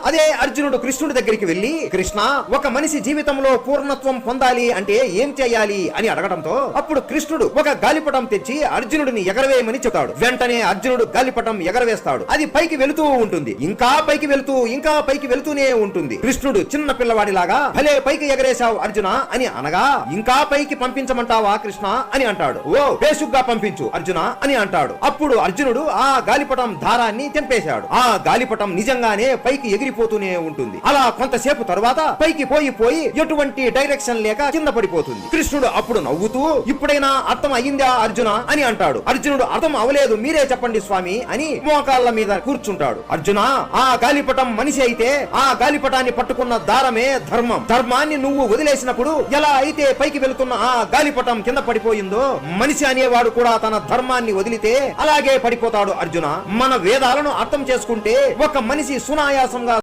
అదే అర్జునుడు కృష్ణుడి దగ్గరికి వెళ్లి, కృష్ణ, ఒక మనిషి జీవితంలో పూర్ణత్వం పొందాలి అంటే ఏం చేయాలి అని అడగడంతో అప్పుడు కృష్ణుడు ఒక గాలిపటం తెచ్చి అర్జునుడిని ఎగరవేయమని చెప్తాడు. వెంటనే అర్జునుడు గాలిపటం ఎగరవేస్తాడు. అది పైకి వెళుతూ ఉంటుంది. ఇంకా పైకి వెళుతూనే ఉంటుంది. కృష్ణుడు చిన్న పిల్లవాడిలాగా, భలే పైకి ఎగరేశావు అర్జున అని అనగా, ఇంకా పైకి పంపించమంటావా కృష్ణ అని అంటాడు. ఓ, బేసుగ్గా పంపించు అర్జున అని అంటాడు. అప్పుడు అర్జునుడు ఆ గాలిపటం దారాన్ని తెంపేశాడు. ఆ గాలిపటం నిజంగానే పైకి ఎగిరిపోతూనే ఉంటుంది. అలా కొంతసేపు తరువాత పైకి పోయి ఎటువంటి డైరెక్షన్ లేక కింద పడిపోతుంది. కృష్ణుడు అప్పుడు నవ్వుతూ, ఇప్పుడైనా అర్థం అయ్యిందా అర్జున అని అంటాడు. అర్జునుడు, అర్థం అవలేదు, మీరే చెప్పండి స్వామి అని మోకాళ్ళ మీద కూర్చుంటాడు. అర్జున, ఆ గాలిపటం మనిషి అయితే ఆ గాలిపటాన్ని పట్టుకున్న దారమే ధర్మం. ధర్మాన్ని నువ్వు వదిలేసినప్పుడు ఎలా అయితే పైకి వెళుతున్న ఆ గాలిపటం కింద పడిపోయిందో, మనిషి అనేవాడు కూడా తన ధర్మాన్ని వదిలితే అలాగే పడిపోతాడు అర్జున. మన వేదాలను అర్థం చేసుకుంటే ఒక మనిషి సునాయాసంగా